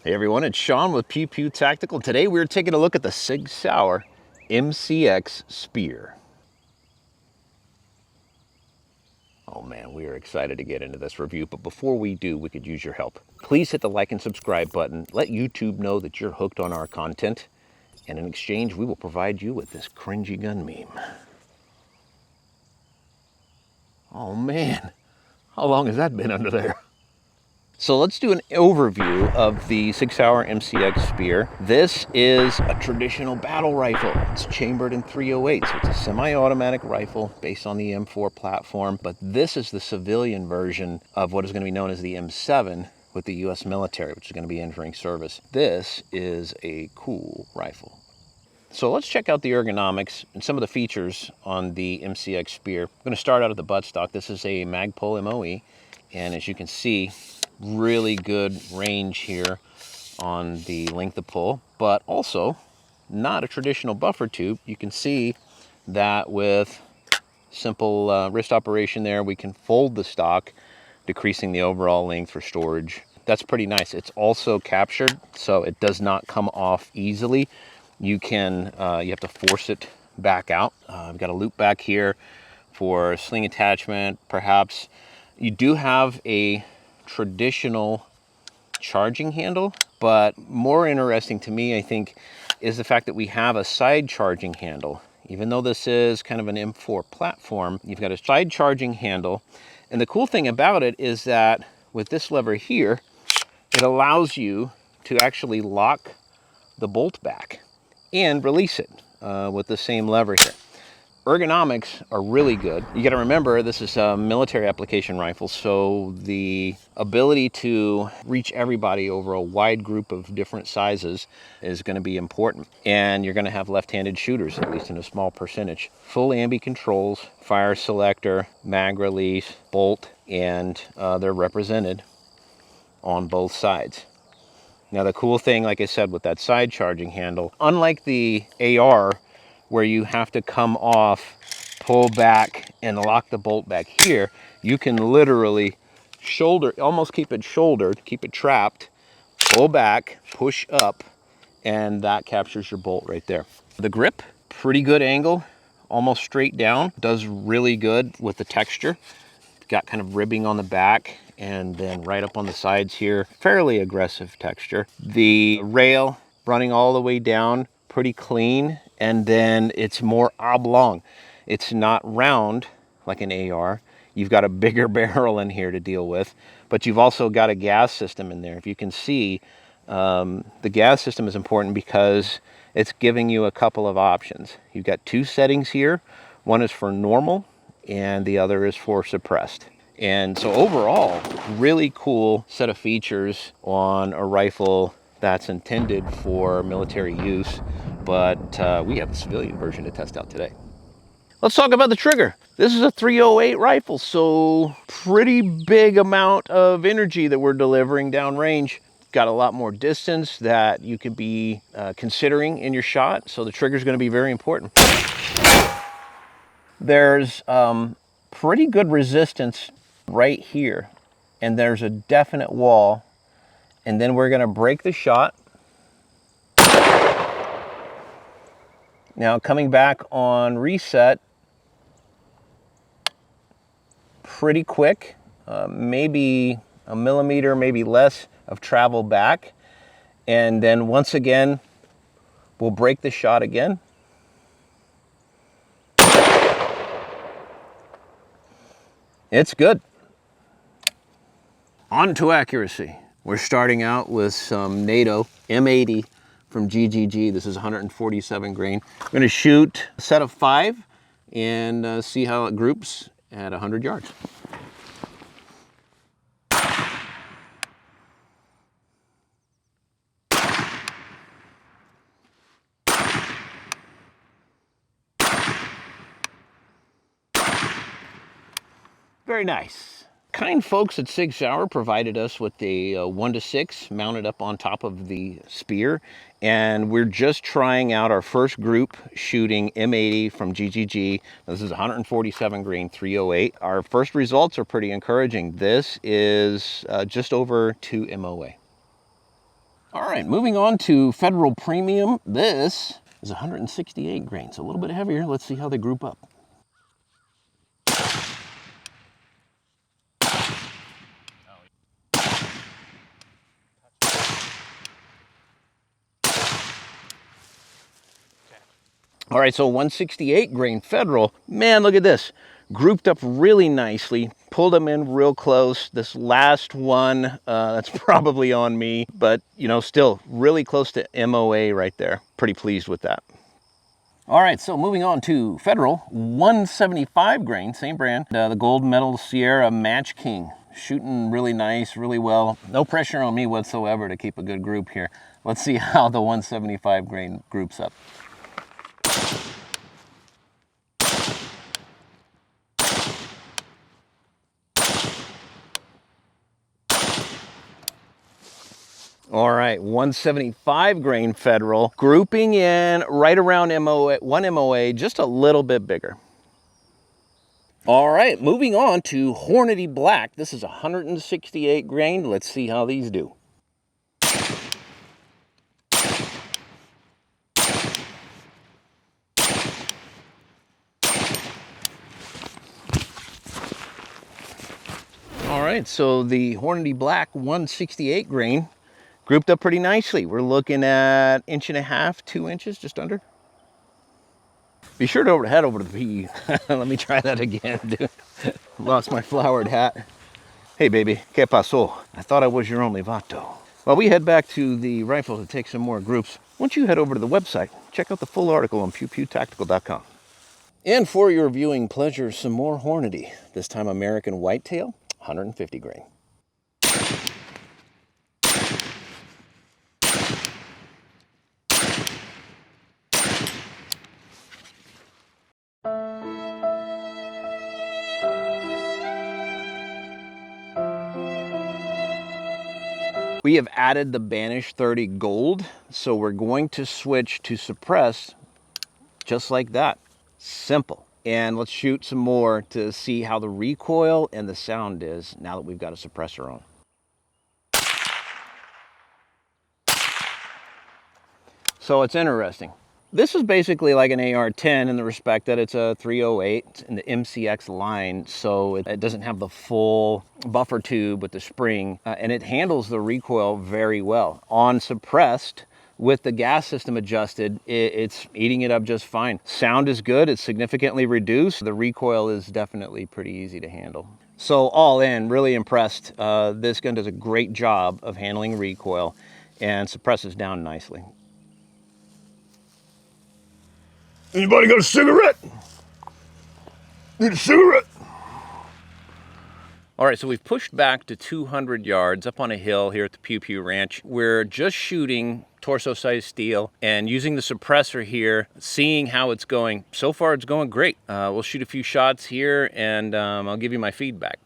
Hey everyone, it's Sean with Peep Tactical. Today we're taking a look at the Sig Sauer MCX Spear. Oh man, we are excited to get into this review, but before we do, we could use your help. Please hit the like and subscribe button. Let YouTube know that you're hooked on our content, and in exchange, we will provide you with this cringy gun meme. Oh man, how long has that been under there? So let's do an overview of the Sig Sauer MCX Spear. This is a traditional battle rifle. It's chambered in .308, so it's a semi-automatic rifle based on the M4 platform, but this is the civilian version of what is going to be known as the M7 with the US military, which is going to be entering service. This is a cool rifle. So let's check out the ergonomics and some of the features on the MCX Spear. I'm going to start out at the buttstock. This is a Magpul MOE, and as you can see, really good range here on the length of pull, but also not a traditional buffer tube. You can see that with simple wrist operation there, we can fold the stock, decreasing the overall length for storage. That's pretty nice. It's also captured, so it does not come off easily. You can, you have to force it back out. I've got a loop back here for sling attachment, perhaps. You do have a traditional charging handle, but more interesting to me, I think, is the fact that we have a side charging handle. Even though this is kind of an M4 platform, you've got a side charging handle. And the cool thing about it is that with this lever here, it allows you to actually lock the bolt back and release it with the same lever here. Ergonomics are really good. You got to remember, this is a military application rifle, so the ability to reach everybody over a wide group of different sizes is going to be important. And you're going to have left-handed shooters, at least in a small percentage. Full ambi controls, fire selector, mag release, bolt, and they're represented on both sides. Now the cool thing, like I said, with that side charging handle, unlike the AR, where you have to come off, pull back, and lock the bolt back here, you can literally shoulder, almost keep it shouldered, keep it trapped, pull back, push up, and that captures your bolt right there. The grip, pretty good angle, almost straight down, does really good with the texture. Got kind of ribbing on the back and then right up on the sides here, fairly aggressive texture. The rail running all the way down, pretty clean, and then it's more oblong. It's not round like an AR. You've got a bigger barrel in here to deal with, but you've also got a gas system in there. If you can see, the gas system is important because it's giving you a couple of options. You've got two settings here. One is for normal and the other is for suppressed. And so overall, really cool set of features on a rifle that's intended for military use, but we have a civilian version to test out today. Let's talk about the trigger. This is a .308 rifle, so pretty big amount of energy that we're delivering downrange. Got a lot more distance that you could be considering in your shot, so the trigger is going to be very important. There's pretty good resistance right here, and there's a definite wall, and then we're going to break the shot. Now coming back on reset, pretty quick, maybe a millimeter, maybe less of travel back, and then once again we'll break the shot again. It's good. On to accuracy. We're starting out with some NATO M80 from GGG. This is 147 grain. I'm going to shoot a set of 5 and see how it groups at 100 yards. Very nice. Kind folks at Sig Sauer provided us with a 1-6 mounted up on top of the Spear, and we're just trying out our first group shooting M80 from GGG. This is 147 grain .308. Our first results are pretty encouraging. This is just over 2 MOA. All right, moving on to Federal Premium. This is 168 grains, a little bit heavier. Let's see how they group up. All right, so 168 grain Federal. Man, look at this. Grouped up really nicely, pulled them in real close. This last one, that's probably on me, but you know, still really close to MOA right there. Pretty pleased with that. All right, so moving on to Federal, 175 grain, same brand. The Gold Medal Sierra Match King. Shooting really nice, really well. No pressure on me whatsoever to keep a good group here. Let's see how the 175 grain groups up. All right, 175 grain Federal, grouping in right around MOA, 1 MOA, just a little bit bigger. All right, moving on to Hornady Black. This is 168 grain. Let's see how these do. All right, so the Hornady Black 168 grain grouped up pretty nicely. We're looking at 1.5 inches, 2 inches, just under. Be sure to head over to the PE. Let me try that again, dude. Lost my flowered hat. Hey baby, ¿qué pasó? I thought I was your only vato. While we head back to the rifle to take some more groups, why don't you head over to the website, check out the full article on pewpewtactical.com. And for your viewing pleasure, some more Hornady. This time American Whitetail, 150 grain. We have added the Banish 30 Gold, so we're going to switch to Suppress just like that. Simple. And let's shoot some more to see how the recoil and the sound is now that we've got a suppressor on. So it's interesting. This is basically like an AR-10 in the respect that it's a 308 in the MCX line, so it doesn't have the full buffer tube with the spring, and it handles the recoil very well. On suppressed, with the gas system adjusted, it's eating it up just fine. Sound is good, it's significantly reduced. The recoil is definitely pretty easy to handle. So all in, really impressed. This gun does a great job of handling recoil and suppresses down nicely. Anybody got a cigarette? Need a cigarette? All right, so we've pushed back to 200 yards up on a hill here at the Pew Pew Ranch. We're just shooting torso-sized steel and using the suppressor here, seeing how it's going. So far, it's going great. We'll shoot a few shots here and I'll give you my feedback.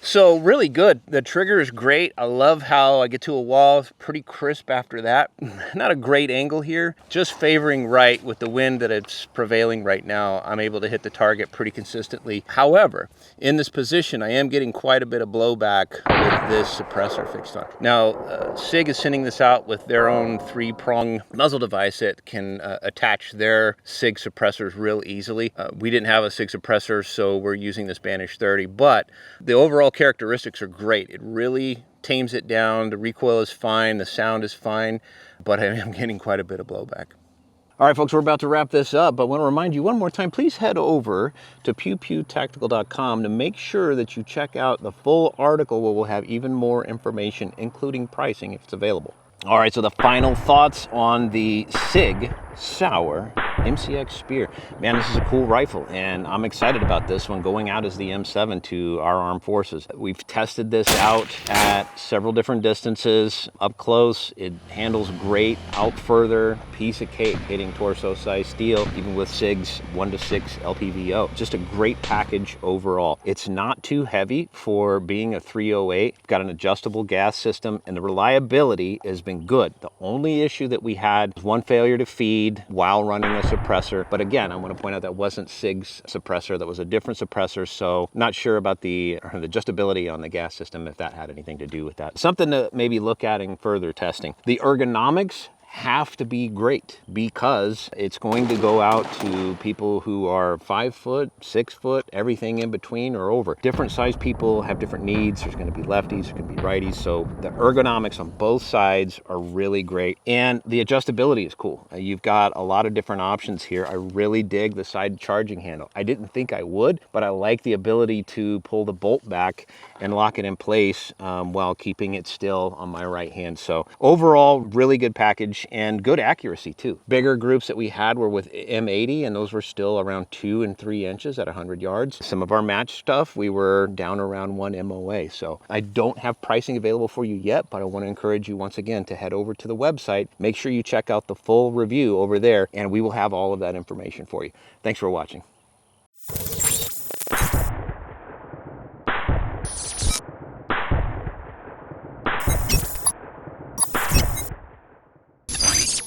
So really good. The trigger is great. I love how I get to a wall. It's pretty crisp after that. Not a great angle here. Just favoring right with the wind that it's prevailing right now. I'm able to hit the target pretty consistently. However, in this position, I am getting quite a bit of blowback with this suppressor fixed on. Now, Sig is sending this out with their own 3-prong muzzle device that can attach their Sig suppressors real easily. We didn't have a Sig suppressor, so we're using this Banish 30, but the overall characteristics are great. It really tames it down. The recoil is fine, the sound is fine, but I am getting quite a bit of blowback. All right, folks, we're about to wrap this up, but I want to remind you one more time, please head over to pewpewtactical.com to make sure that you check out the full article where we'll have even more information, including pricing if it's available. All right, so the final thoughts on the Sig Sauer MCX Spear. Man, this is a cool rifle, and I'm excited about this one going out as the M7 to our armed forces. We've tested this out at several different distances. Up close, it handles great. Out further, piece of cake, hitting torso-sized steel, even with Sig's 1:6 LPVO. Just a great package overall. It's not too heavy for being a 308. Got an adjustable gas system, and the reliability has been good. The only issue that we had was one failure to feed while running a suppressor. But again, I want to point out that wasn't Sig's suppressor. That was a different suppressor. So not sure about the adjustability on the gas system, if that had anything to do with that. Something to maybe look at in further testing. The ergonomics have to be great because it's going to go out to people who are 5 foot, 6 foot, everything in between or over. Different size people have different needs. There's going to be lefties, there's going to be righties. So the ergonomics on both sides are really great. And the adjustability is cool. You've got a lot of different options here. I really dig the side charging handle. I didn't think I would, but I like the ability to pull the bolt back and lock it in place while keeping it still on my right hand. So overall, really good package and good accuracy too. Bigger groups that we had were with M80, and those were still around 2 and 3 inches at 100 yards. Some of our match stuff, we were down around 1 MOA. So I don't have pricing available for you yet, but I want to encourage you once again to head over to the website. Make sure you check out the full review over there, and we will have all of that information for you. Thanks for watching.